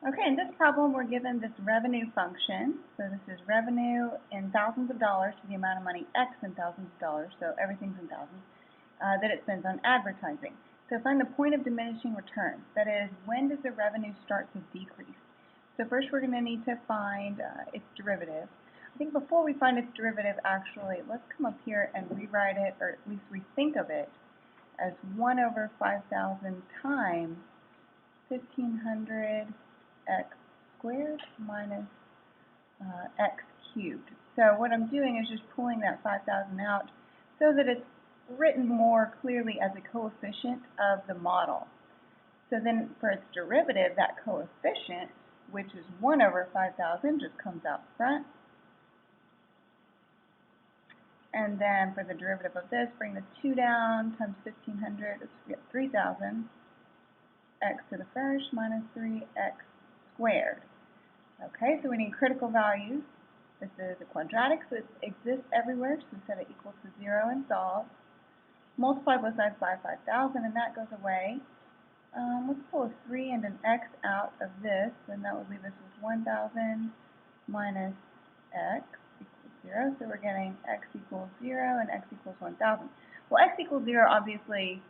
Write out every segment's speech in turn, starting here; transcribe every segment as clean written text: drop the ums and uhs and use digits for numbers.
Okay, in this problem, we're given this revenue function. So this is revenue in thousands of dollars to the amount of money X in thousands of dollars, so everything's in thousands, that it spends on advertising. So find the point of diminishing returns. That is, when does the revenue start to decrease? So first we're going to need to find its derivative. I think before we find its derivative, actually, let's come up here and rewrite it, or at least rethink of it, as 1 over 5,000 times 1,500 x squared minus x cubed. So what I'm doing is just pulling that 5,000 out so that it's written more clearly as a coefficient of the model. So then for its derivative, that coefficient, which is 1 over 5,000, just comes out front. And then for the derivative of this, bring the 2 down, times 1,500, let's get 3,000, x to the first minus 3x squared. Okay, so we need critical values. This is a quadratic, so it exists everywhere, so we set it equal to 0 and solve. Multiply both sides by 5,000, and that goes away. Let's pull a 3 and an x out of this, and that would leave us with 1,000 minus x equals 0. So we're getting x equals 0 and x equals 1,000. Well, x equals 0 obviously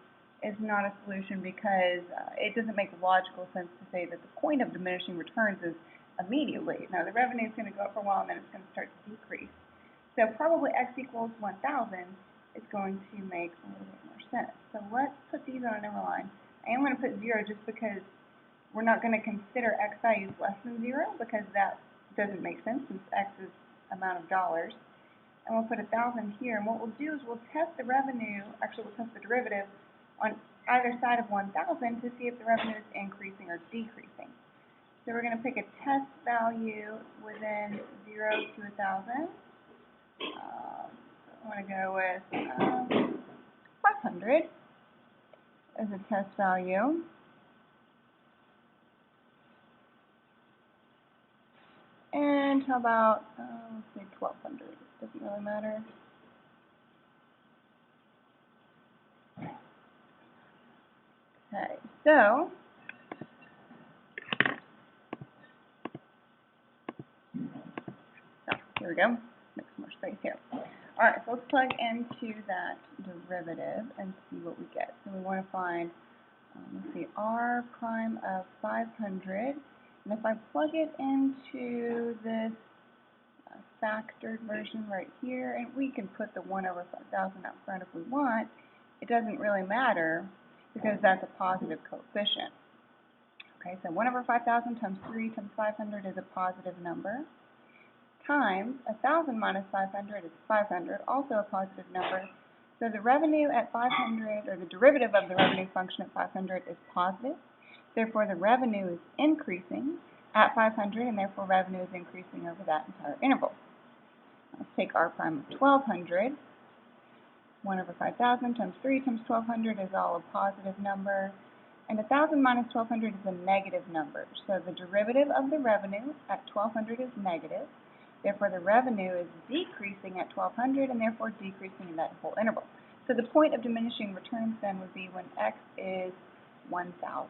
is not a solution because it doesn't make logical sense to say that the point of diminishing returns is immediately. Now, the revenue is going to go up for a while, and then it's going to start to decrease. So probably x equals 1,000 is going to make a little bit more sense. So let's put these on a number line. I am going to put 0 just because we're not going to consider x values less than 0 because that doesn't make sense since x is amount of dollars. And we'll put 1,000 here, and what we'll do is we'll test the revenue, actually we'll test the derivative on either side of 1,000 to see if the revenue is increasing or decreasing. So we're going to pick a test value within 0 to 1,000. I want to go with 500 as a test value. And how about, let's say 1,200. Doesn't really matter. Okay, so here we go. Make some more space here. All right, so let's plug into that derivative and see what we get. So we want to find, let's see, r prime of 500. And if I plug it into this factored version right here, and we can put the 1 over 5,000 out front if we want, it doesn't really matter because that's a positive coefficient. Okay, so 1 over 5,000 times 3 times 500 is a positive number, times 1,000 minus 500 is 500, also a positive number. So the revenue at 500, or the derivative of the revenue function at 500 is positive. Therefore, the revenue is increasing at 500, and therefore revenue is increasing over that entire interval. Let's take r prime of 1,200. 1 over 5,000 times 3 times 1,200 is all a positive number. And 1,000 minus 1,200 is a negative number. So the derivative of the revenue at 1,200 is negative. Therefore, the revenue is decreasing at 1,200 and therefore decreasing in that whole interval. So the point of diminishing returns then would be when x is 1,000.